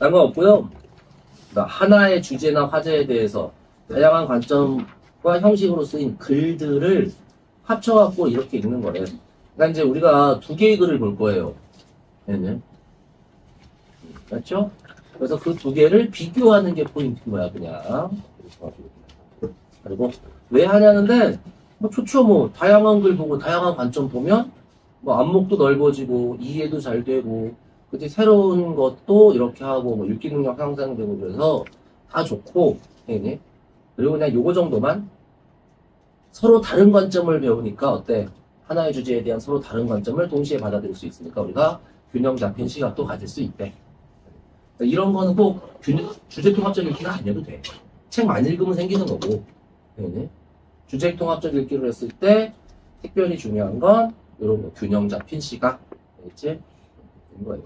상관없고요. 그러니까 하나의 주제나 화제에 대해서 다양한 관점과 형식으로 쓰인 글들을 합쳐갖고 이렇게 읽는 거래. 그러니까 이제 우리가 두 개의 글을 볼 거예요. 얘는. 맞죠? 그래서 그 두 개를 비교하는 게 포인트인 거야, 그냥. 그리고 왜 하냐는데, 뭐 좋죠, 뭐. 다양한 글 보고, 다양한 관점 보면, 뭐 안목도 넓어지고, 이해도 잘 되고, 그치, 새로운 것도 이렇게 하고, 뭐 읽기 능력 향상되고, 그래서 다 좋고, 네. 그리고 그냥 요거 정도만 서로 다른 관점을 배우니까 어때? 하나의 주제에 대한 서로 다른 관점을 동시에 받아들일 수 있으니까 우리가 균형 잡힌 시각도 가질 수 있대. 이런 거는 꼭 주제 통합적 읽기가 아니어도 돼. 책 많이 읽으면 생기는 거고. 네. 주제 통합적 읽기를 했을 때 특별히 중요한 건 이런 거 균형 잡힌 시각. 알겠지? 이런 거예요.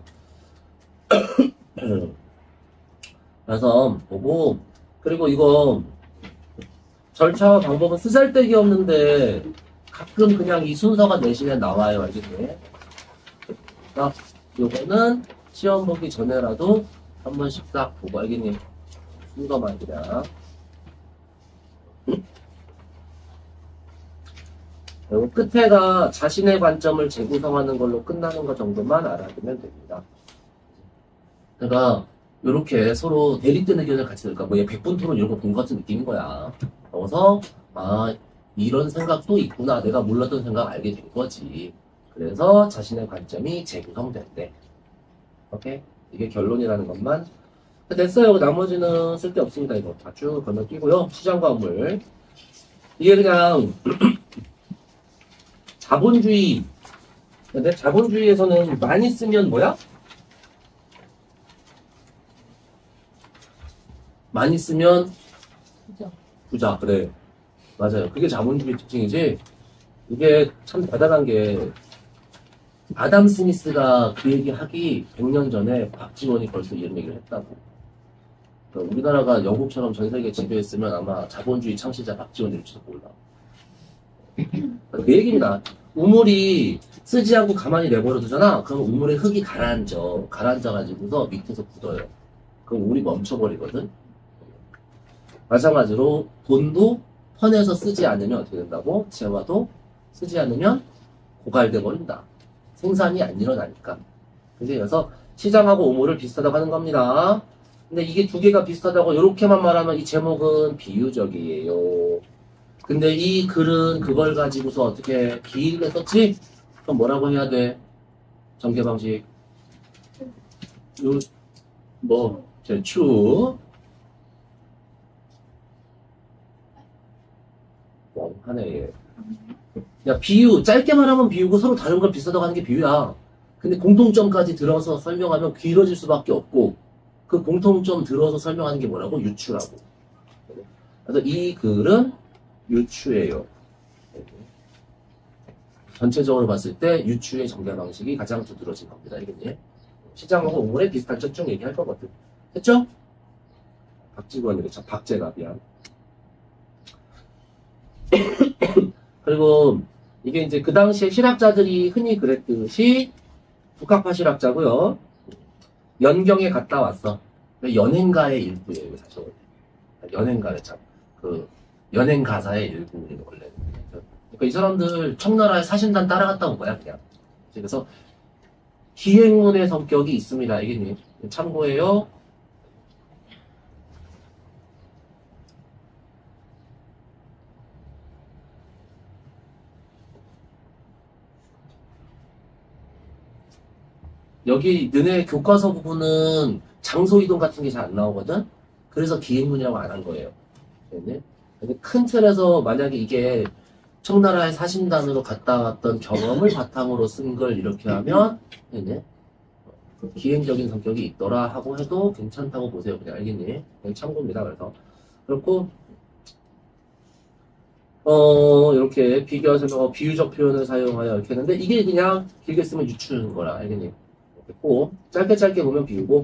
그래서 보고, 그리고 이거 절차와 방법은 쓰잘데기 없는데 가끔 그냥 이 순서가 내시면 나와요. 알겠니? 그러니까 요거는 시험 보기 전에라도 한 번씩 딱 보고, 알겠니? 순서만 그냥. 그리고 끝에가 자신의 관점을 재구성하는 걸로 끝나는 것 정도만 알아두면 됩니다. 그러니까 이렇게 서로 대립된 의견을 같이 들을까, 뭐 얘 백분 토론 이런 거 본 것 같은 느낌인 거야. 그래서 아, 이런 생각도 있구나, 내가 몰랐던 생각 알게 된 거지. 그래서 자신의 관점이 재구성된대. 오케이? 이게 결론이라는 것만 됐어요. 나머지는 쓸데없습니다. 이거 다 쭉 건너뛰고요. 시장과 우물, 이게 그냥 자본주의. 근데 자본주의에서는 많이 쓰면 뭐야? 많이 쓰면 부자. 그래, 맞아요. 그게 자본주의 특징이지. 이게 참 대단한 게 아담 스미스가 그 얘기 하기 100년 전에 박지원이 벌써 이런 얘기를 했다고. 그러니까 우리나라가 영국처럼 전 세계 지배했으면 아마 자본주의 창시자 박지원일지도 몰라. 그 얘기입니다. 우물이 쓰지 않고 가만히 내버려 두잖아. 그럼 우물에 흙이 가라앉아가지고서 밑에서 굳어요. 그럼 우물이 멈춰버리거든. 마찬가지로 돈도 퍼내서 쓰지 않으면 어떻게 된다고? 재화도 쓰지 않으면 고갈돼 버린다. 생산이 안 일어나니까. 그래서 시장하고 우물을 비슷하다고 하는 겁니다. 근데 이게 두 개가 비슷하다고 이렇게만 말하면 이 제목은 비유적이에요. 근데 이 글은 그걸 가지고서 어떻게 길게 썼지? 그럼 뭐라고 해야 돼? 전개 방식. 제추. 하네. 야, 비유. 짧게 말하면 비유고 서로 다른 걸 비슷하다고 하는 게 비유야. 근데 공통점까지 들어서 설명하면 길어질 수밖에 없고, 그 공통점 들어서 설명하는 게 뭐라고? 유추라고. 그래서 이 글은 유추예요. 전체적으로 봤을 때 유추의 전개 방식이 가장 두드러진 겁니다. 알겠니? 시장하고 우물에 비슷한 척중 얘기할 거거든. 됐죠? 박지원이래. 박재가 미안. 그리고 이게 이제 그 당시에 실학자들이 흔히 그랬듯이 북학파 실학자고요. 연경에 갔다 왔어. 연행가의 일부예요, 사실. 연행가의 연행 가사의 일부예요, 원래. 그러니까 이 사람들 청나라의 사신단 따라갔다 온 거야, 그냥. 그래서 기행문의 성격이 있습니다. 이게 참고해요. 여기 너네 교과서 부분은 장소 이동 같은 게 잘 안 나오거든? 그래서 기행문이라고 안 한 거예요. 근데 큰 틀에서 만약에 이게 청나라의 사신단으로 갔다 왔던 경험을 바탕으로 쓴 걸 이렇게 하면 기행적인 성격이 있더라 하고 해도 괜찮다고 보세요. 그냥 알겠니? 그냥 참고입니다. 그래서 그렇고 이렇게 비교와 설명하고 비유적 표현을 사용하여 이렇게 했는데 이게 그냥 길게 쓰면 유추는 거라 알겠니? 됐고 짧게 보면 비우고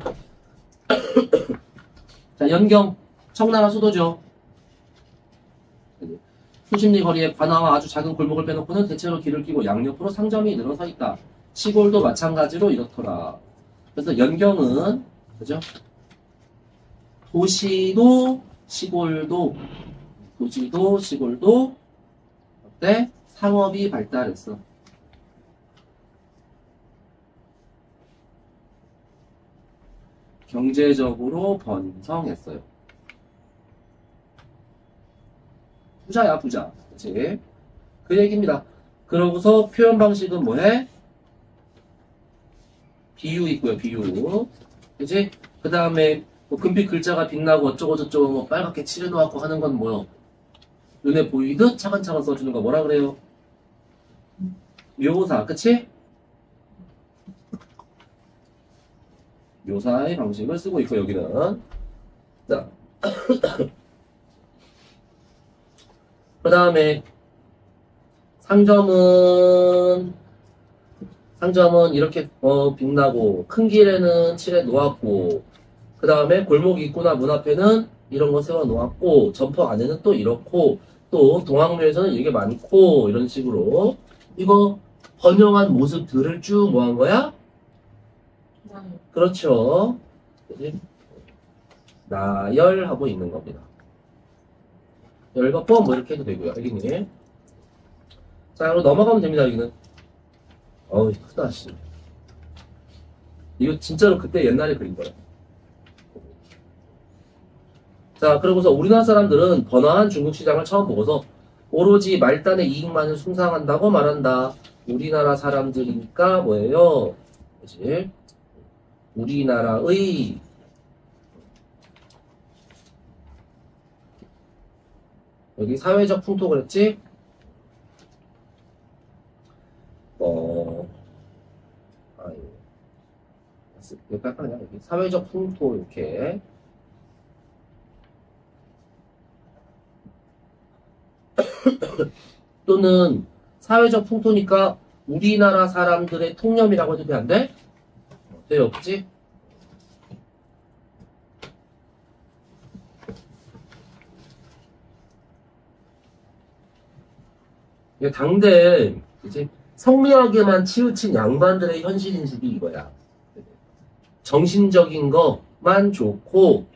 자, 연경 청나라 수도죠. 수십 리 거리에 관아와 아주 작은 골목을 빼놓고는 대체로 길을 끼고 양옆으로 상점이 늘어서 있다. 시골도 마찬가지로 이렇더라. 그래서 연경은 그죠? 도시도 시골도 도시도 시골도 어때? 상업이 발달했어. 경제적으로 번성했어요. 부자야 부자. 그치? 그 얘기입니다. 그러고서 표현 방식은 뭐해? 비유 있고요. 비유. 그치? 그 다음에 뭐 금빛 글자가 빛나고 어쩌고 저쩌고 뭐 빨갛게 칠해놓고 하는 건 뭐요? 눈에 보이듯 차근차근 써주는 거 뭐라 그래요? 묘사. 그치? 묘사의 방식을 쓰고 있고 여기는 자 그 다음에 상점은 이렇게 빛나고 큰 길에는 칠해 놓았고 그 다음에 골목이 있구나 문 앞에는 이런 거 세워 놓았고 점퍼 안에는 또 이렇고 또 동학로에서는 이게 많고 이런 식으로 이거 번영한 모습들을 쭉 뭐 한 거야? 그렇죠. 그치? 나열하고 있는 겁니다. 열거법 뭐 이렇게 해도 되고요. 여기는. 자, 그럼 넘어가면 됩니다. 여기는. 어우, 크다, 씨. 이거 진짜로 그때 옛날에 그린 거야. 자, 그러고서 우리나라 사람들은 번화한 중국 시장을 처음 보고서 오로지 말단의 이익만을 숭상한다고 말한다. 우리나라 사람들이니까 뭐예요? 그치? 우리나라의 여기 사회적 풍토 그랬지? 여기 약간 여기 사회적 풍토 이렇게 또는 사회적 풍토니까 우리나라 사람들의 통념이라고 해도 돼, 안 돼? 돼, 없지? 이게 당대 이제 성리학에만 치우친 양반들의 현실인식이 이거야. 정신적인 것만 좋고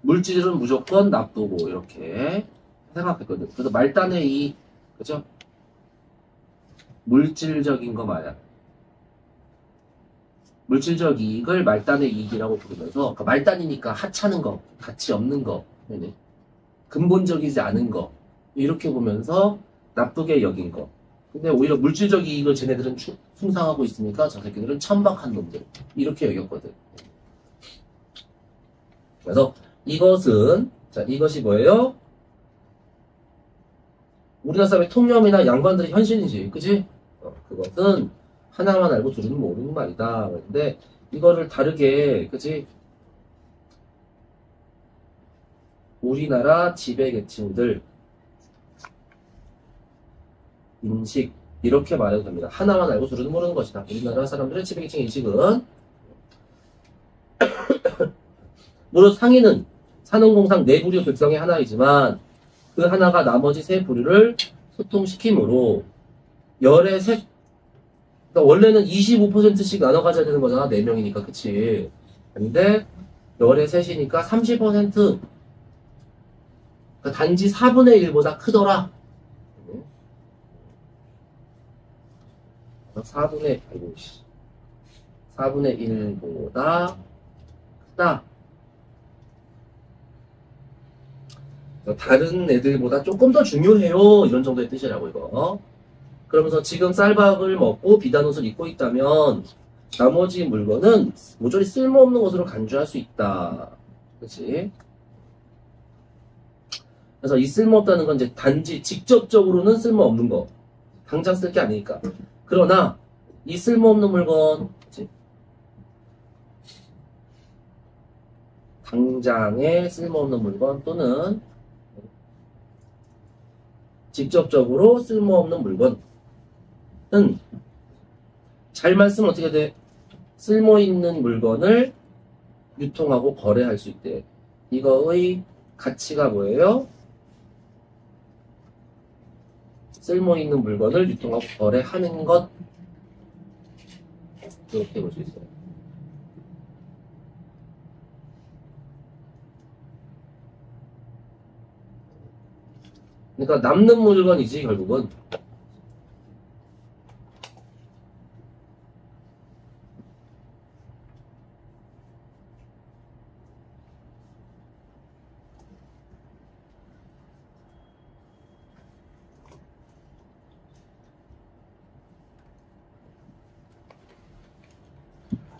물질은 무조건 나쁘고 이렇게 생각했거든. 그래서 말단의 이익, 그죠? 물질적인 거 말이야. 물질적 이익을 말단의 이익이라고 부르면서 그러니까 말단이니까 하찮은 거, 가치 없는 거, 근본적이지 않은 거 이렇게 보면서 나쁘게 여긴 거. 근데 오히려 물질적 이익을 쟤네들은 숭상하고 있으니까 저 새끼들은 천박한 놈들 이렇게 여겼거든. 그래서 이것은 자 이것이 뭐예요? 우리나라 사람의 통념이나 양반들의 현실인지, 그지? 그것은 하나만 알고 둘은 모르는 말이다. 그런데 이거를 다르게, 그지? 우리나라 지배계층들 인식 이렇게 말해도 됩니다. 하나만 알고 둘은 모르는 것이다. 우리나라 사람들의 지배계층 인식은 물론 상인은 산업공상 네 부류 백성의 하나이지만 그 하나가 나머지 세 부류를 소통시키므로 열의 셋 그러니까 원래는 25%씩 나눠 가져야 되는 거잖아. 4명이니까 그치? 근데 열의 셋이니까 30% 그러니까 단지 4분의 1보다 크더라. 4분의 1보다 크다. 다른 애들보다 조금 더 중요해요. 이런 정도의 뜻이라고 이거. 그러면서 지금 쌀밥을 먹고 비단 옷을 입고 있다면 나머지 물건은 모조리 쓸모없는 것으로 간주할 수 있다. 그치? 그래서 이 쓸모없다는 건 이제 단지 직접적으로는 쓸모없는 거. 당장 쓸 게 아니니까. 그러나 이 쓸모없는 물건, 그치? 당장의 쓸모없는 물건 또는 직접적으로 쓸모없는 물건은 잘만 쓰면 어떻게 돼? 쓸모있는 물건을 유통하고 거래할 수 있대. 이거의 가치가 뭐예요? 쓸모있는 물건을 유통하고 거래하는 것 이렇게 볼 수 있어요. 그러니까 남는 물건이지 결국은.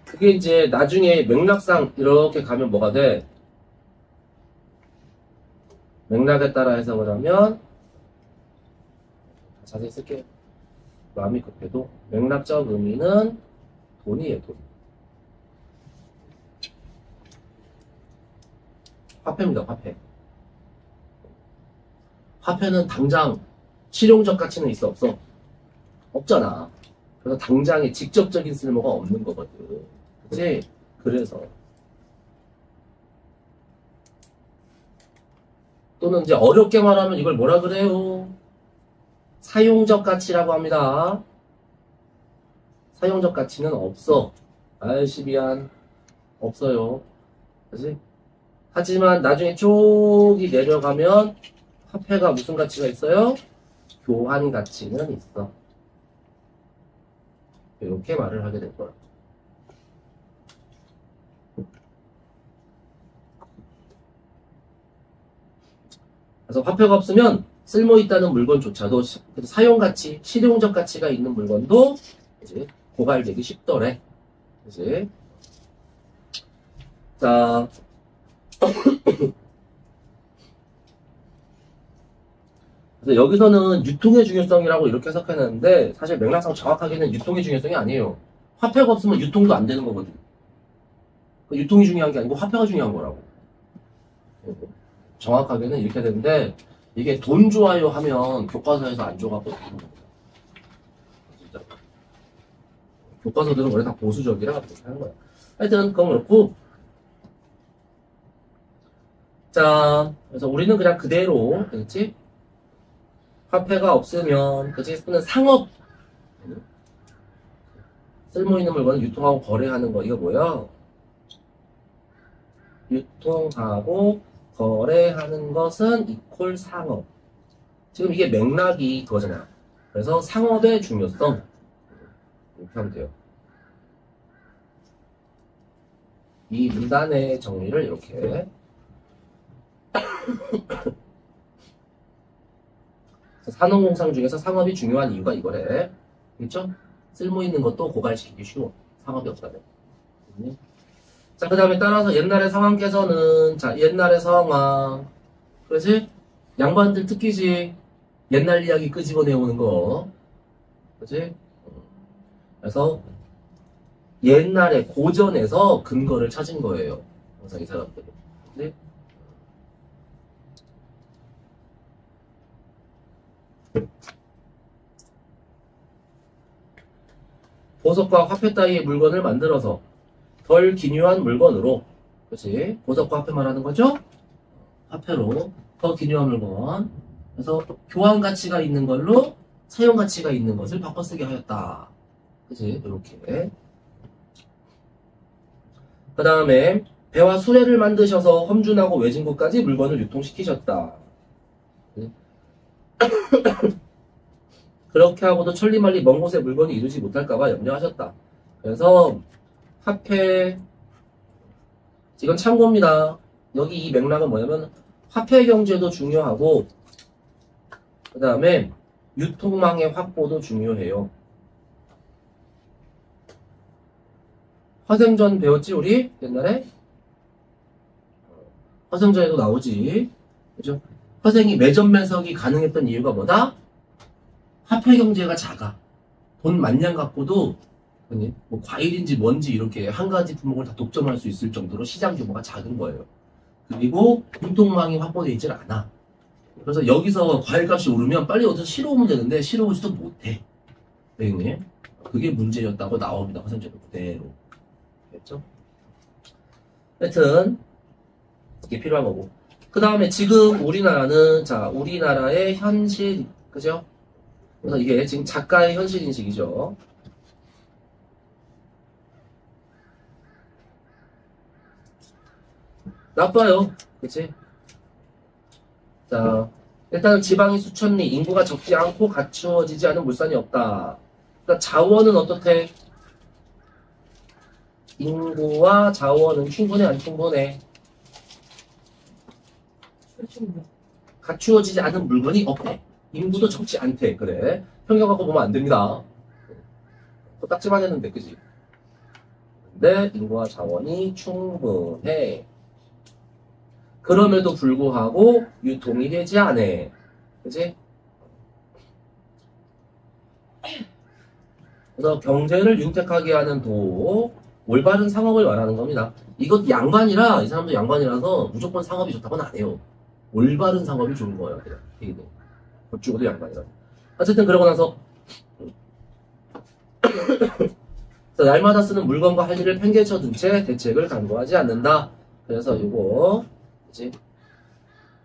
그게 이제 나중에 맥락상 이렇게 가면 뭐가 돼? 맥락에 따라 해석을 하면 자세히 쓸게요. 마음이 급해도 맥락적 의미는 돈이에요, 돈. 화폐입니다, 화폐. 화폐는 당장 실용적 가치는 있어, 없어? 없잖아. 그래서 당장에 직접적인 쓸모가 없는 거거든. 그치? 그래서. 또는 이제 어렵게 말하면 이걸 뭐라 그래요? 사용적 가치라고 합니다. 사용적 가치는 없어. 아이씨, 미안. 없어요. 그치? 하지만 나중에 쪽이 내려가면 화폐가 무슨 가치가 있어요? 교환 가치는 있어. 이렇게 말을 하게 될 거야. 그래서 화폐가 없으면 쓸모 있다는 물건조차도 사용 가치, 실용적 가치가 있는 물건도 이제 고갈되기 쉽더래. 그치? 자. 그래서 여기서는 유통의 중요성이라고 이렇게 해석해놨는데 사실 맥락상 정확하게는 유통의 중요성이 아니에요. 화폐가 없으면 유통도 안 되는 거거든. 유통이 중요한 게 아니고 화폐가 중요한 거라고. 정확하게는 이렇게 되는데 이게 돈 좋아요 하면 교과서에서 안 줘갖고 진짜 교과서들은 원래 다 보수적이라 그렇게 하는 거야. 하여튼 그건 그렇고, 자 그래서 우리는 그냥 그대로, 그렇지? 화폐가 없으면, 그치? 또는 상업, 쓸모있는 물건을 유통하고 거래하는 거, 이거 뭐야? 유통하고 거래하는 것은 이퀄 상업. 지금 이게 맥락이 그거잖아. 그래서 상업의 중요성. 이렇게 하면 돼요. 이 문단의 정리를 이렇게. 산업공상 중에서 상업이 중요한 이유가 이거래. 그렇죠? 쓸모있는 것도 고갈시키기 쉬워. 상업이 없다면. 자, 그 다음에 따라서 옛날의 상황께서는, 자, 옛날의 상황. 그렇지? 양반들 특기지. 옛날 이야기 끄집어내오는 거. 그렇지? 그래서 옛날에 고전에서 근거를 찾은 거예요. 항상 이 사람들은. 그렇지? 보석과 화폐 따위의 물건을 만들어서 덜 기묘한 물건으로, 그렇지? 보석과 화폐 말하는 거죠? 화폐로 더 기묘한 물건. 그래서 교환 가치가 있는 걸로 사용 가치가 있는 것을 바꿔 쓰게 하였다. 그치? 이렇게. 그 다음에 배와 수레를 만드셔서 험준하고 외진 곳까지 물건을 유통시키셨다. 그렇게 하고도 천리말리 먼 곳에 물건이 이르지 못할까봐 염려하셨다. 그래서 화폐, 이건 참고입니다. 여기 이 맥락은 뭐냐면 화폐 경제도 중요하고, 그 다음에 유통망의 확보도 중요해요. 화생전 배웠지 우리? 옛날에? 화생전에도 나오지. 그죠? 화생이 매점 매석이 가능했던 이유가 뭐다? 화폐 경제가 작아. 돈 만냥 갖고도 뭐 과일인지 뭔지 이렇게 한 가지 품목을 다 독점할 수 있을 정도로 시장 규모가 작은 거예요. 그리고 유통망이 확보되어 있질 않아. 그래서 여기서 과일값이 오르면 빨리 어디서 실어오면 되는데 실어오지도 못해. 네, 그게 문제였다고 나옵니다. 화생전에 그대로. 됐죠? 하여튼 이게 필요한 거고. 그 다음에 지금 우리나라는, 자, 우리나라의 현실, 그죠? 그래서 이게 지금 작가의 현실 인식이죠. 나빠요. 그치? 자, 일단 지방이 수천 리, 인구가 적지 않고 갖추어지지 않은 물산이 없다. 그러니까 자원은 어떻대? 인구와 자원은 충분해, 안 충분해? 갖추어지지 않은 물건이 없대. 인구도 적지 않대. 그래. 평균 갖고 보면 안 됩니다. 또 딱지만 했는데, 그지? 근데 인구와 자원이 충분해. 그럼에도 불구하고 유통이 되지 않아. 그지? 그래서 경제를 윤택하게 하는 도, 올바른 상업을 말하는 겁니다. 이것 양반이라, 이 사람도 양반이라서 무조건 상업이 좋다고는 안 해요. 올바른 상업이 좋은 거예요. 그냥. 법주고도 양반이라서. 어쨌든 그러고 나서 날마다 쓰는 물건과 할 일을 팽개쳐 둔 채 대책을 강구하지 않는다. 그래서 이거 이제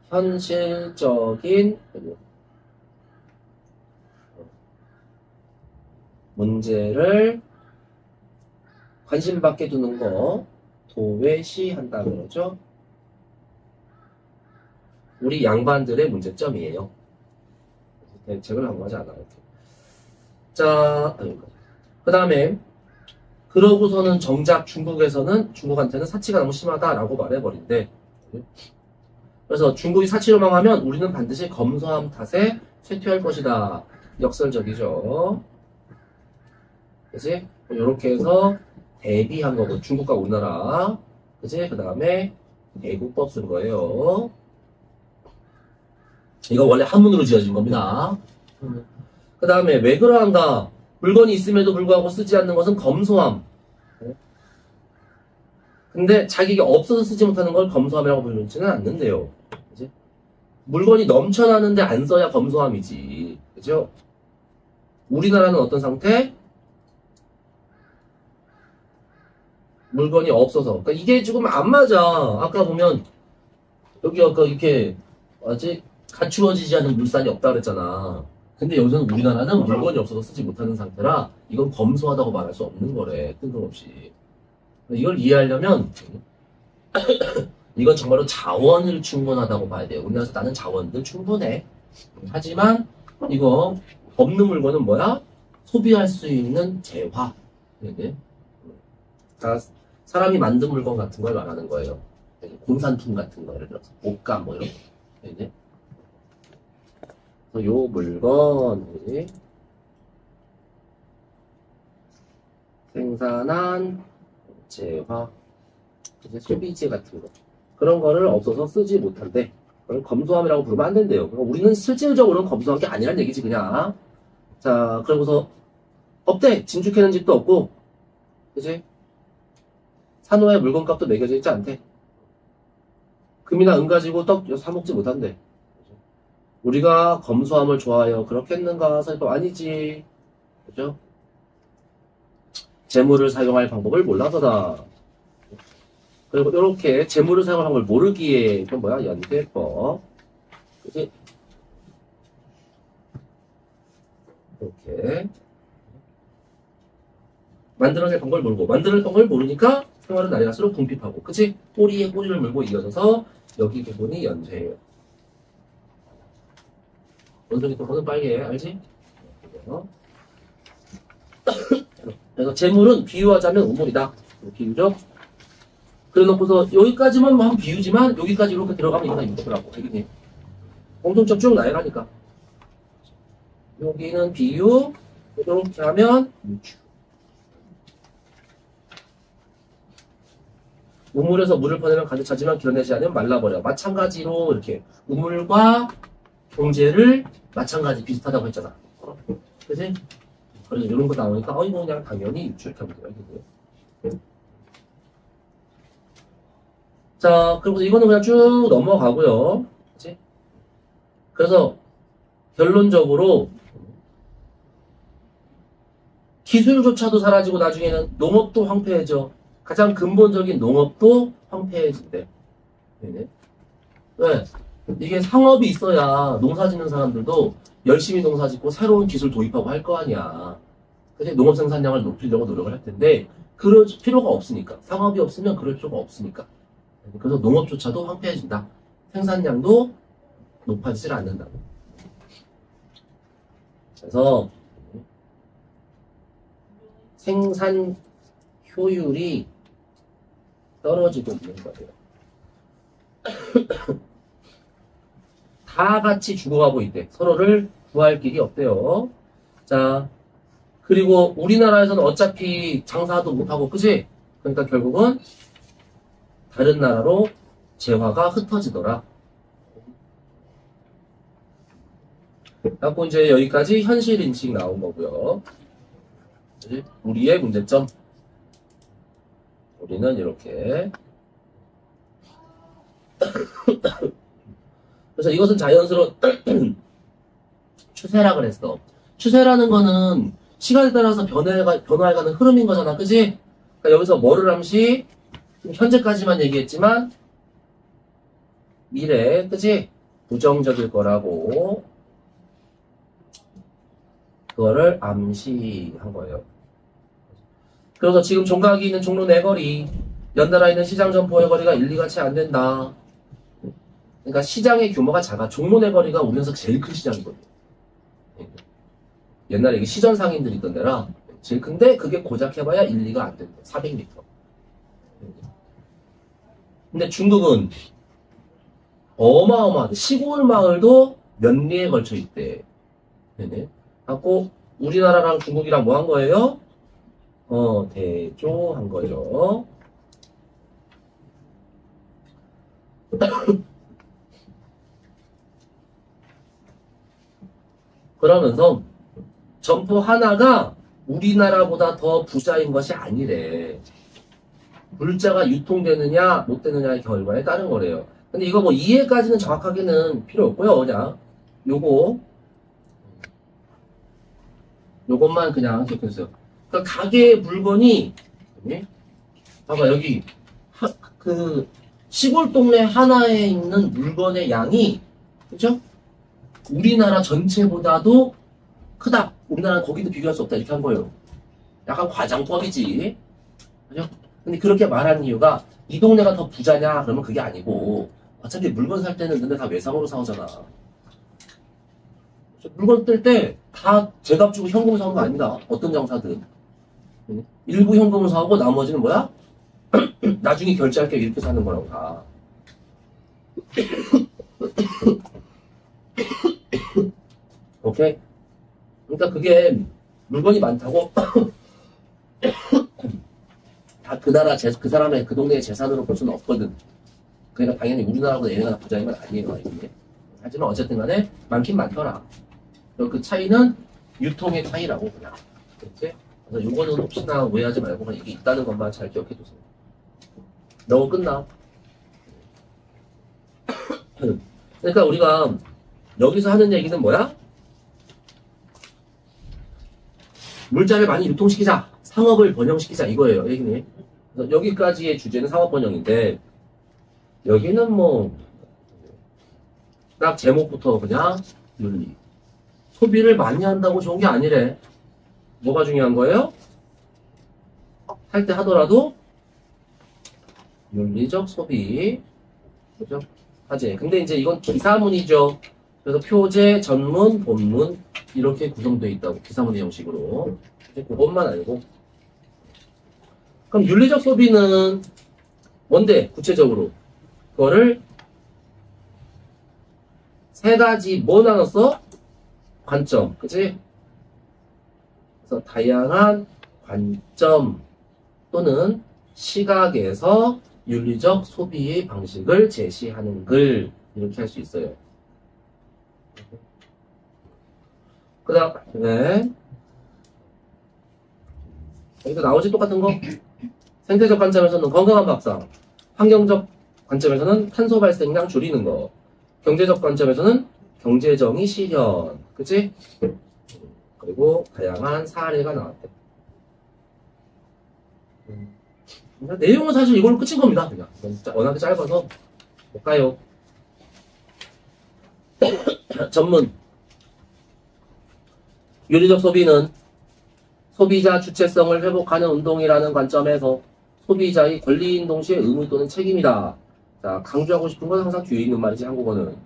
현실적인 문제를 관심 받게 두는 거 도외시한다 그러죠. 우리 양반들의 문제점이에요. 대책을 강구하지 않아. 이렇게. 자, 그 다음에 그러고서는 정작 중국한테는 사치가 너무 심하다라고 말해버린대. 그래서 중국이 사치를 망하면 우리는 반드시 검소함 탓에 쇠퇴할 것이다. 역설적이죠. 그치? 이렇게 해서 대비한 거고, 중국과 우리나라. 그치? 그 다음에 대국법 쓴 거예요. 이거 원래 한문으로 지어진 겁니다. 그 다음에 왜 그러한가? 물건이 있음에도 불구하고 쓰지 않는 것은 검소함. 근데 자기가 없어서 쓰지 못하는 걸 검소함이라고 부르지는 않는데요. 그치? 물건이 넘쳐나는데 안 써야 검소함이지. 그죠? 우리나라는 어떤 상태? 물건이 없어서. 그러니까 이게 지금 안 맞아. 아까 보면 여기 아까 이렇게 뭐지? 갖추어지지 않은 물산이 없다 그랬잖아. 근데 여기서는 우리나라는 물건이 없어서 쓰지 못하는 상태라 이건 검소하다고 말할 수 없는 거래. 뜬금없이. 이걸 이해하려면 이건 정말로 자원을 충분하다고 봐야 돼요. 우리나라에서 나는 자원들 충분해. 하지만 이거 없는 물건은 뭐야? 소비할 수 있는 재화. 다 사람이 만든 물건 같은 걸 말하는 거예요. 공산품 같은 거, 예를 들어서 옷감 뭐 이런 거. 그래서 요 물건 생산한 재화, 이제 소비재 같은 거 그런 거를 없어서 쓰지 못한대. 그걸 검소함이라고 부르면 안 된대요. 그러니까 우리는 실질적으로는 검소한 게 아니란 얘기지 그냥. 자, 그러고서 없대. 진주 캐는 집도 없고, 그치? 산호에 물건값도 매겨져 있지 않대. 금이나 은 가지고 떡 사 먹지 못한대. 우리가 검소함을 좋아하여 그렇겠는가? 설법 아니지. 그죠? 재물을 사용할 방법을 몰라서다. 그리고 이렇게 재물을 사용하는 걸 모르기에 이건 뭐야? 연대법. 그치? 이렇게 만들어낼 방법을 모르고 만들어낼 방법을 모르니까 생활은 날이 갈수록 궁핍하고, 그치? 꼬리에 꼬리를 물고 이어져서 여기 부분이 연쇄예요. 원숭이 똥은 빨개, 알지? 그래서 재물은 비유하자면 우물이다. 비유죠? 그래 놓고서 여기까지만 뭐 한 비유지만 여기까지 이렇게 들어가면 이거는 유추라고. 알겠니? 공통점 쭉 나열하니까. 여기는 비유, 이렇게 하면 유추. 우물에서 물을 퍼내면 가득 차지만 길어내지 않으면 말라버려. 마찬가지로 이렇게 우물과 경제를 마찬가지 비슷하다고 했잖아. 그치? 그래서 이런 거 나오니까 이거 그냥 당연히 유추하면 돼요. 자, 그리고 이거는 그냥 쭉 넘어가고요. 그치? 그래서 결론적으로 기술조차도 사라지고 나중에는 농업도 황폐해져. 가장 근본적인 농업도 황폐해진대. 왜? 이게 상업이 있어야 농사 짓는 사람들도 열심히 농사 짓고 새로운 기술 도입하고 할 거 아니야. 그래서 농업 생산량을 높이려고 노력을 할 텐데 그럴 필요가 없으니까. 상업이 없으면 그럴 필요가 없으니까. 그래서 농업조차도 황폐해진다. 생산량도 높아지질 않는다. 그래서 생산 효율이 떨어지고 있는 거예요. 다 같이 죽어가고 있대. 서로를 구할 길이 없대요. 자, 그리고 우리나라에서는 어차피 장사도 못하고, 그지? 그러니까 결국은 다른 나라로 재화가 흩어지더라. 그래갖고 이제 여기까지 현실 인식 나온 거고요. 우리의 문제점. 우리는 이렇게. 그래서 이것은 자연스러운 추세라 그랬어. 추세라는 거는 시간에 따라서 변화해가는 흐름인 거잖아. 그지? 그러니까 여기서 뭐를 함시? 현재까지만 얘기했지만 미래, 그지? 부정적일 거라고 그거를 암시한 거예요. 그래서 지금 종각이 있는 종로 4거리, 연달아 있는 시장 점포의 거리가 1, 2같이 안 된다. 그러니까 시장의 규모가 작아. 종로 4거리가 우리나라에서 제일 큰 시장이거든요. 옛날에 이게 시전 상인들이 있던 데라 제일 큰데 그게 고작 해봐야 1, 2가 안 된다. 400m. 근데 중국은 어마어마한데 시골 마을도 몇 리에 걸쳐 있대. 갖고 우리나라랑 중국이랑 뭐 한 거예요? 대조한 거죠. 그러면서 점포 하나가 우리나라보다 더 부자인 것이 아니래. 물자가 유통되느냐 못 되느냐의 결과에 따른 거래요. 근데 이거 뭐 이해까지는 정확하게는 필요 없고요. 그냥 요것만 그냥 기억해주세요. 그러니까 가게의 물건이 봐봐 여기 그 시골 동네 하나에 있는 물건의 양이 그죠? 우리나라 전체보다도 크다. 우리나라는 거기도 비교할 수 없다. 이렇게 한 거예요. 약간 과장법이지. 그죠? 근데 그렇게 말하는 이유가 이 동네가 더 부자냐? 그러면 그게 아니고 어차피 물건 살 때는 너네 다 외상으로 사오잖아. 물건 뜰 때 다 제값 주고 현금을 사오는 거 아니다. 어떤 장사든. 일부 현금을 사오고 나머지는 뭐야? 나중에 결제할게 이렇게 사는 거라고 다. 오케이? 그러니까 그게 물건이 많다고 다 그 나라 그 사람의 그 동네의 재산으로 볼 수는 없거든. 그러니까 당연히 우리나라보다 얘네가 부자인 건 아니에요. 이게. 하지만 어쨌든 간에 많긴 많더라. 그 차이는 유통의 차이라고 그냥. 그렇지? 그래서 요거는 혹시나 오해하지 말고 그냥 이게 있다는 것만 잘 기억해 두세요. 너무 끝나. 그러니까 우리가 여기서 하는 얘기는 뭐야? 물자를 많이 유통시키자. 상업을 번영시키자. 이거예요. 얘기네. 그래서 여기까지의 주제는 상업 번영인데 여기는 뭐 딱 제목부터 그냥 윤리. 소비를 많이 한다고 좋은 게 아니래. 뭐가 중요한 거예요? 할 때 하더라도 윤리적 소비. 그죠? 하지. 근데 이제 이건 기사문이죠. 그래서 표제, 전문, 본문 이렇게 구성되어 있다고. 기사문의 형식으로. 이제 그것만 알고. 그럼 윤리적 소비는 뭔데? 구체적으로. 그거를 세 가지 뭐 나눴어? 관점. 그치? 그래서 다양한 관점 또는 시각에서 윤리적 소비의 방식을 제시하는 글. 이렇게 할 수 있어요. 그 다음, 네. 여기도 나오지 똑같은 거? 생태적 관점에서는 건강한 밥상, 환경적 관점에서는 탄소 발생량 줄이는 거, 경제적 관점에서는 경제정의 실현, 그치? 그리고 다양한 사례가 나왔대. 내용은 사실 이걸로 끝인 겁니다. 그냥 워낙에 짧아서 못 가요. 전문. 윤리적 소비는 소비자 주체성을 회복하는 운동이라는 관점에서 소비자의 권리인 동시에 의무 또는 책임이다. 자, 강조하고 싶은 건 항상 뒤에 있는 말이지, 한국어는.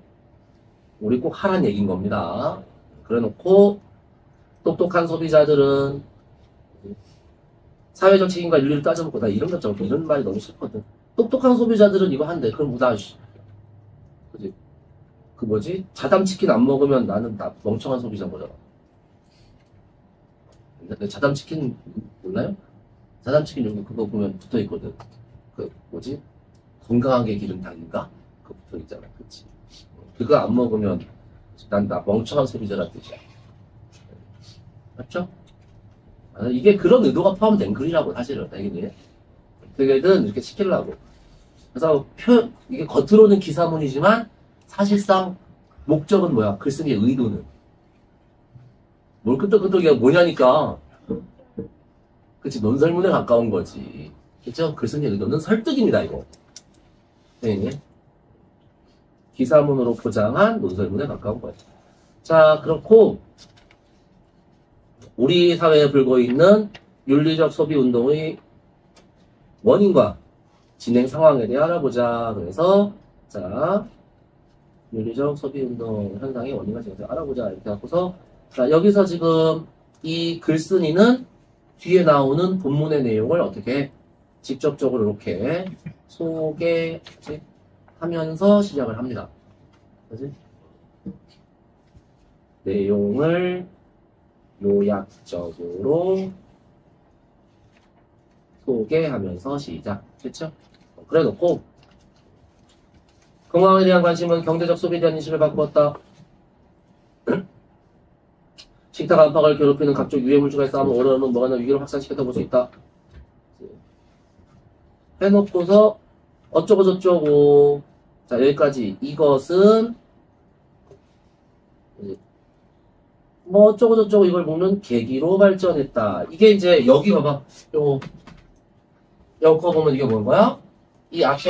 우리 꼭 하란 얘기인 겁니다. 그래 놓고 똑똑한 소비자들은 사회적 책임과 윤리를 따져먹고 나 이런 것 좀 이런 말이 너무 싫거든. 똑똑한 소비자들은 이거 한대. 그럼 나 그지? 그 뭐지? 자담치킨 안 먹으면 나는 멍청한 소비자인 거잖아. 근데 자담치킨 몰라요? 자담치킨 여기 그거 보면 붙어 있거든. 그 뭐지? 건강하게 기른 닭인가? 그거 붙어 있잖아. 그치? 그거 안 먹으면 난 멍청한 소비자란 뜻이야. 맞죠? 이게 그런 의도가 포함된 글이라고 사실은 당연히 어떻게든 이렇게 시키려고. 그래서 이게 겉으로는 기사문이지만 사실상 목적은 뭐야? 글쓴이의 의도는 뭘 끄떡끄떡이가 뭐냐니까. 그치? 논설문에 가까운 거지. 그쵸? 글쓴이의 의도는 설득입니다 이거. 네. 기사문으로 포장한 논설문에 가까운 거예요. 자, 그렇고 우리 사회에 불고 있는 윤리적 소비 운동의 원인과 진행 상황에 대해 알아보자. 그래서 자, 윤리적 소비 운동 현상의 원인과 진행을 알아보자. 이렇게 하고서 자, 여기서 지금 이 글쓴이는 뒤에 나오는 본문의 내용을 어떻게 직접적으로 이렇게 소개하면서 시작을 합니다. 그지? 내용을 요약적으로 소개하면서 시작. 그렇죠? 그래 놓고 건강에 대한 관심은 경제적 소비에 대한 인식을 바꾸었다. 식탁 안팎을 괴롭히는 각종 유해물질과의 싸움을 오래하는 뭐가 위기를 확산시켰다 볼 수 있다. 해놓고서 어쩌고 저쩌고. 자, 여기까지. 이것은 뭐 어쩌고 저쩌고 이걸 보면 계기로 발전했다. 이게 이제 여기 봐봐. 요거 보면 이게 뭔가요? 이 앞에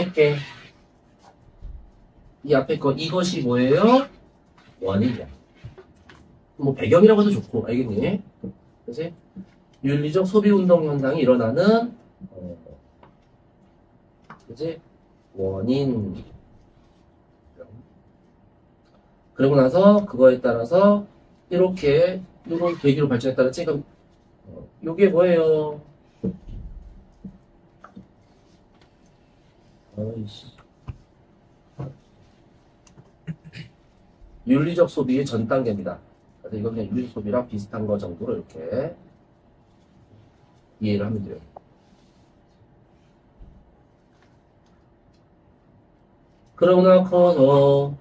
거 이것이 뭐예요? 원인이야. 뭐 배경이라고 해도 좋고 알겠니? 그치? 윤리적 소비운동 현상이 일어나는 그치? 원인. 그러고 나서 그거에 따라서 이렇게 이런 계기로 발전했다는 지금 요게 뭐예요? 윤리적 소비의 전 단계입니다. 그래서 이건 그냥 윤리적 소비랑 비슷한 거 정도로 이렇게 이해를 하면 돼요. 그러고 나서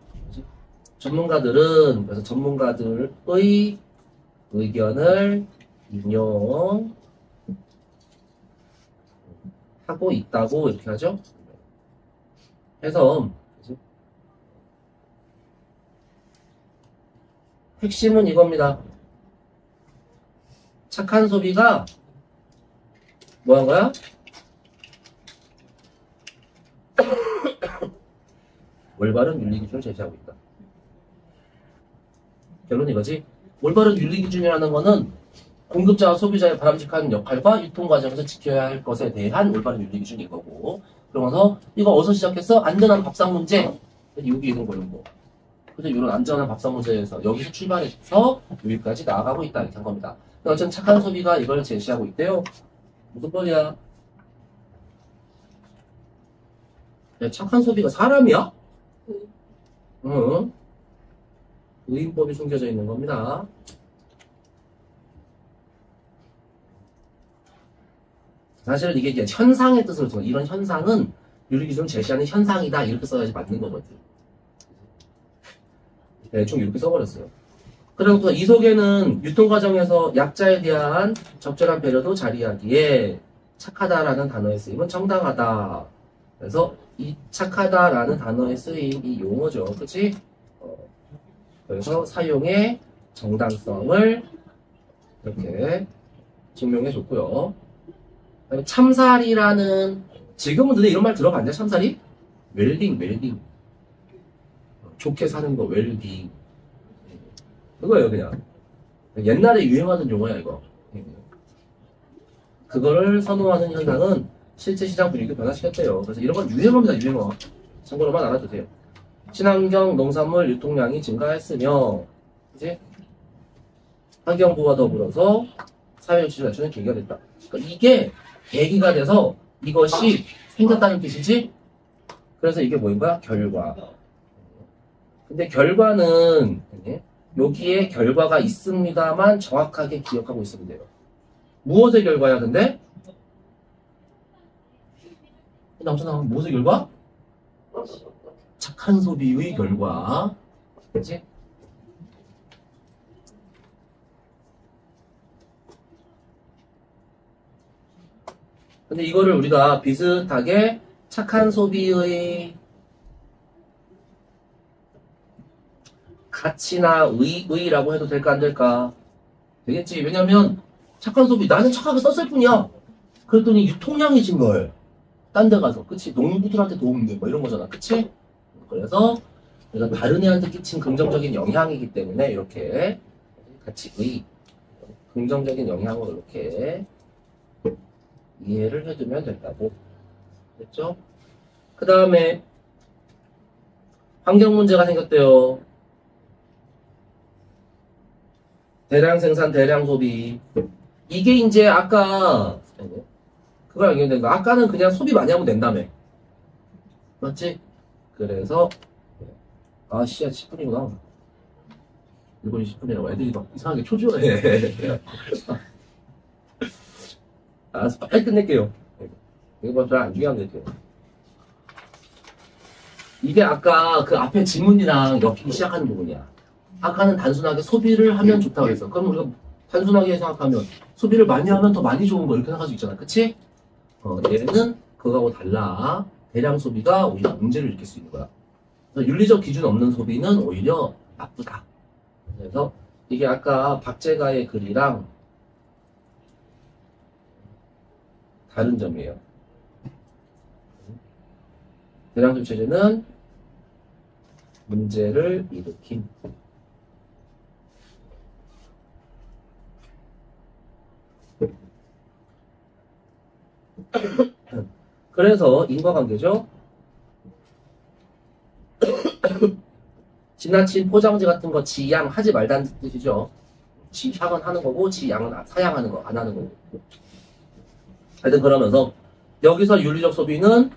전문가들은 그래서 전문가들의 의견을 인용하고 있다고 이렇게 하죠. 해서 핵심은 이겁니다. 착한 소비가 뭐한 거야? 올바른 윤리 기준을 제시하고 있다. 결론은 이거지. 올바른 윤리 기준이라는 거는 공급자와 소비자의 바람직한 역할과 유통 과정에서 지켜야 할 것에 대한 올바른 윤리 기준인 거고. 그러면서 이거 어디서 시작했어? 안전한 밥상 문제. 여기 있는 거예요. 뭐. 그래서 이런 안전한 밥상 문제에서 여기서 출발해서 여기까지 나아가고 있다 이렇게 한 겁니다. 어쨌든 착한 소비가 이걸 제시하고 있대요. 무슨 말이야? 야, 착한 소비가 사람이야? 응. 의인법이 숨겨져 있는 겁니다. 사실은 이게 이제 현상의 뜻으로 써. 이런 현상은 윤리기준을 제시하는 현상이다 이렇게 써야지 맞는 거거든. 대충 이렇게 써버렸어요. 그리고 이 속에는 유통과정에서 약자에 대한 적절한 배려도 자리하기에 착하다라는 단어의 쓰임은 정당하다. 그래서 이 착하다라는 단어에 쓰인 이 용어죠. 그치? 그래서 사용의 정당성을 이렇게 증명해 줬고요. 참살이라는 지금은 근데 이런 말 들어봤냐? 참살이? 웰빙. 좋게 사는 거 웰빙. 그거예요 그냥. 옛날에 유행하던 용어야 이거. 그거를 선호하는 현상은 실제 시장 분위기를 변화시켰대요. 그래서 이런 건 유행어입니다. 유행어. 참고로만 알아두세요. 친환경 농산물 유통량이 증가했으며, 이제 환경보호와 더불어서 사회 유치를 낮추는 계기가 됐다. 그러니까 이게 계기가 돼서 이것이 생겼다는 뜻이지? 그래서 이게 뭐인 거야? 결과. 근데 결과는 여기에 결과가 있습니다만 정확하게 기억하고 있으면 돼요. 무엇의 결과야 근데? 나오잖아. 무엇의 결과? 착한 소비의 결과. 그치? 근데 이거를 우리가 비슷하게 착한 소비의 가치나 의라고 해도 될까 안 될까? 되겠지. 왜냐면 착한 소비 나는 착하게 썼을 뿐이야. 그랬더니 유통량이 진 걸. 딴 데 가서 그치? 농부들한테 도움돼 뭐 이런 거잖아. 그치? 그래서 우리가 다른 애한테 끼친 긍정적인 영향이기 때문에 이렇게 가치의 긍정적인 영향으로 이렇게 이해를 해두면 된다고. 됐죠? 그 다음에 환경 문제가 생겼대요. 대량 생산, 대량 소비. 이게 이제 아까 그걸 연결된 거. 아까는 그냥 소비 많이 하면 된다며. 맞지? 그래서 아 씨야 10분이구나. 1분이 10분이라고 애들이 막 이상하게 초조해. 알았어, 빨리 끝낼게요. 이거 별로 안 중요한 거 같아요. 이게 아까 그 앞에 지문이랑 엮이기 시작하는 부분이야. 아까는 단순하게 소비를 하면 좋다고 했어. 그럼 우리가 단순하게 생각하면 소비를 많이 하면 더 많이 좋은 거 이렇게 생각할 수 있잖아. 그치? 얘는 그거하고 달라. 대량 소비가 오히려 문제를 일으킬 수 있는 거야. 그래서 윤리적 기준 없는 소비는 오히려 나쁘다. 그래서 이게 아까 박재가의 글이랑 다른 점이에요. 대량 소비 체제는 문제를 일으킴. 그래서 인과관계죠. 지나친 포장지 같은 거 지양하지 말다는 뜻이죠. 지향은 하는 거고 지양은 사양하는 거 안 하는 거고. 하여튼 그러면서 여기서 윤리적 소비는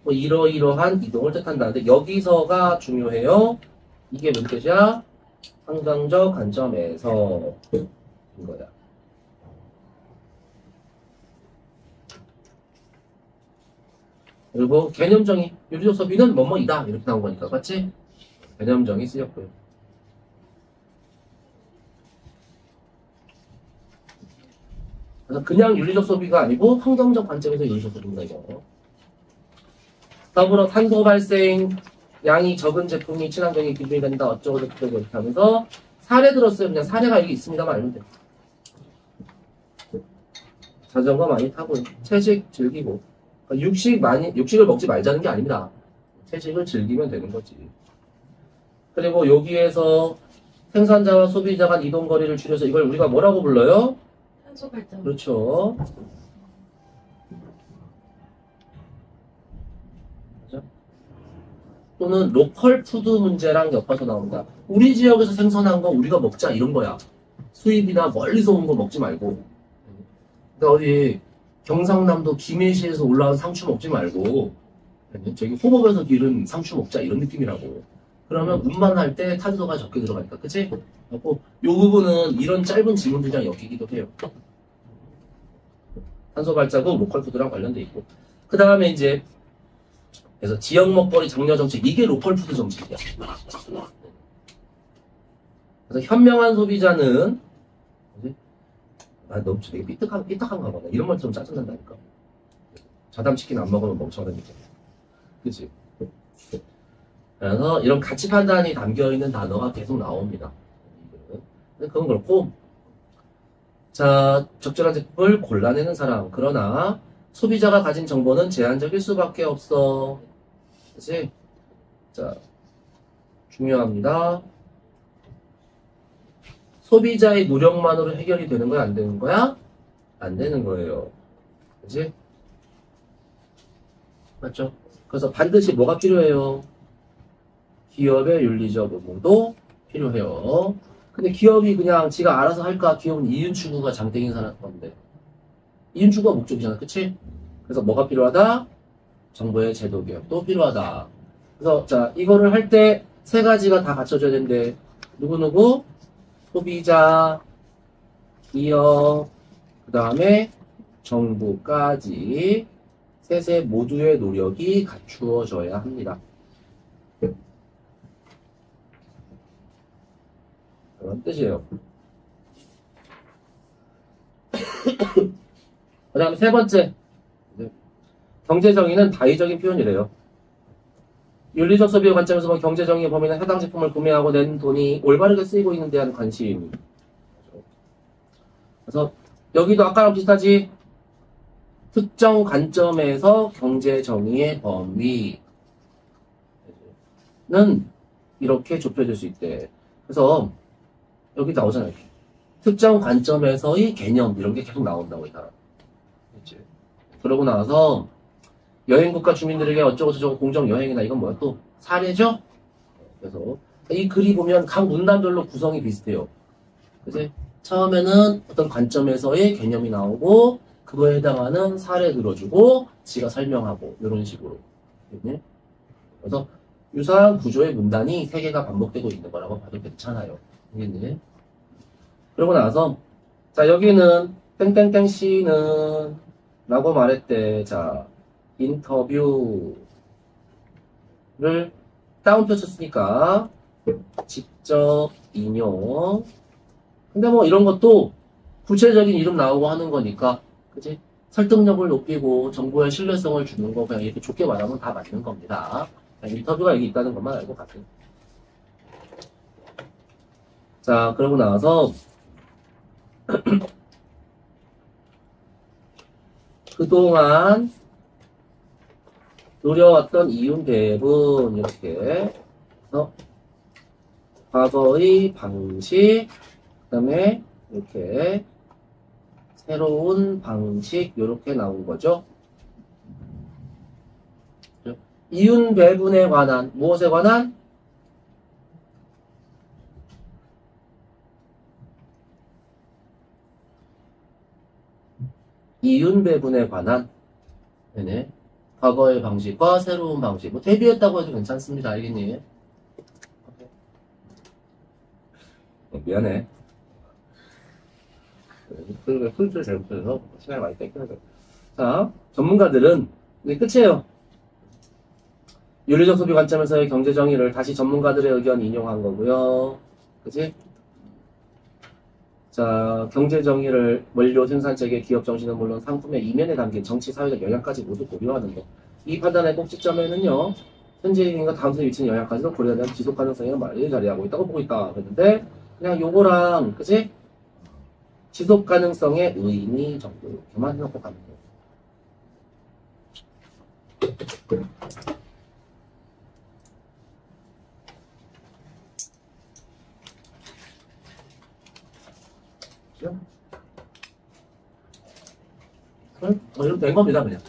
뭐 이러이러한 이동을 뜻한다는데 여기서가 중요해요. 이게 뭔 뜻이야? 환경적 관점에서 인 거야. 그리고 개념정의, 윤리적 소비는 뭐뭐이다 이렇게 나온 거니까 맞지? 개념정의 쓰였고요. 그래서 그냥 윤리적 소비가 아니고 환경적 관점에서 윤리적 소비입니다. 이거. 더불어 탄소 발생 양이 적은 제품이 친환경의 기준이 된다 어쩌고 저쩌고 이렇게 하면서 사례 들었어요. 그냥 사례가 여기 있습니다만 알면 돼. 자전거 많이 타고요. 채식 즐기고. 육식을 먹지 말자는 게 아닙니다. 채식을 즐기면 되는 거지. 그리고 여기에서 생산자와 소비자 간 이동 거리를 줄여서 이걸 우리가 뭐라고 불러요? 탄소 발전. 그렇죠. 그렇죠? 또는 로컬 푸드 문제랑 엮어서 나온다. 우리 지역에서 생산한 거 우리가 먹자 이런 거야. 수입이나 멀리서 온 거 먹지 말고. 그러니까 어디 경상남도 김해시에서 올라온 상추 먹지 말고 저기 호법에서 기른 상추 먹자 이런 느낌이라고. 그러면 운반할 때 탄소가 적게 들어가니까 그치? 그래서 요 부분은 이런 짧은 지문들이랑 엮이기도 해요. 탄소 발자국 로컬 푸드랑 관련돼 있고 그 다음에 이제 그래서 지역 먹거리 장려 정책 이게 로컬 푸드 정책이야. 그래서 현명한 소비자는 너무 되게 삐딱한가 봐. 이런 말 좀 짜증난다니까. 자담치킨 안 먹으면 멍청하다니까. 그치? 그래서 이런 가치 판단이 담겨있는 단어가 계속 나옵니다. 그건 그렇고 자 적절한 제품을 골라내는 사람. 그러나 소비자가 가진 정보는 제한적일 수밖에 없어. 그치? 자 중요합니다. 소비자의 노력만으로 해결이 되는 거야? 안 되는 거야? 안 되는 거예요. 그치? 맞죠? 그래서 반드시 뭐가 필요해요? 기업의 윤리적 의무도 필요해요. 근데 기업이 그냥 지가 알아서 할까? 기업은 이윤 추구가 장땡인 사람 건데. 이윤 추구가 목적이잖아. 그치? 그래서 뭐가 필요하다? 정부의 제도 개혁도 필요하다. 그래서 자, 이거를 할 때 세 가지가 다 갖춰져야 되는데 누구누구? 소비자, 기업, 그 다음에 정부까지 셋의 모두의 노력이 갖추어져야 합니다. 그런 뜻이에요. 그 다음 세 번째, 경제정의는 다의적인 표현이래요. 윤리적 소비의 관점에서 보면 경제정의의 범위는 해당 제품을 구매하고 낸 돈이 올바르게 쓰이고 있는 데 대한 관심. 그래서 여기도 아까랑 비슷하지? 특정 관점에서 경제정의의 범위는 이렇게 좁혀질 수 있대. 그래서 여기 나오잖아요. 특정 관점에서의 개념 이런 게 계속 나온다고 이 사람. 그렇지? 그러고 나서 여행국가 주민들에게 어쩌고저쩌고 공정여행이나 이건 뭐야? 또 사례죠? 그래서 이 글이 보면 각 문단별로 구성이 비슷해요. 그치? 처음에는 어떤 관점에서의 개념이 나오고 그거에 해당하는 사례 들어주고 지가 설명하고 이런 식으로. 그치? 그래서 유사한 구조의 문단이 세 개가 반복되고 있는 거라고 봐도 괜찮아요. 알겠니? 그러고 나서 자 여기는 땡땡땡 씨는 라고 말했대. 자 인터뷰를 다운표 쳤으니까 직접 인용. 근데 뭐 이런 것도 구체적인 이름 나오고 하는 거니까 그치? 설득력을 높이고 정보의 신뢰성을 주는 거 그냥 이렇게 좋게 말하면 다 맞는 겁니다. 인터뷰가 여기 있다는 것만 알고 가세요. 자 그러고 나서 그동안 노려왔던 이윤 배분 이렇게 해서 과거의 방식 그 다음에 이렇게 새로운 방식 이렇게 나온 거죠. 이윤 배분에 관한 무엇에 관한? 이윤 배분에 관한 네네. 과거의 방식과 새로운 방식 뭐 대비했다고 해도 괜찮습니다. 알겠니? 미안해. 풀을 잘못해서 시간이 많이 뺏기는 거예요. 자, 전문가들은 이게 끝이에요. 윤리적 소비 관점에서의 경제 정의를 다시 전문가들의 의견 인용한 거고요. 그치? 자, 경제 정의를 원료 생산 체계, 기업 정신은 물론 상품의 이면에 담긴 정치, 사회적 영향까지 모두 고려하는 것. 이 판단의 꼭지점에는요, 현재인과 다음 세대 미치는 영향까지도 고려하는 지속 가능성이 많이 자리하고 있다고 보고 있다. 그랬는데, 그냥 요거랑, 그치? 지속 가능성의 의미 정도 이렇게만 해놓고 가면 돼요. 그럼 이러면 된 겁니다, 그냥.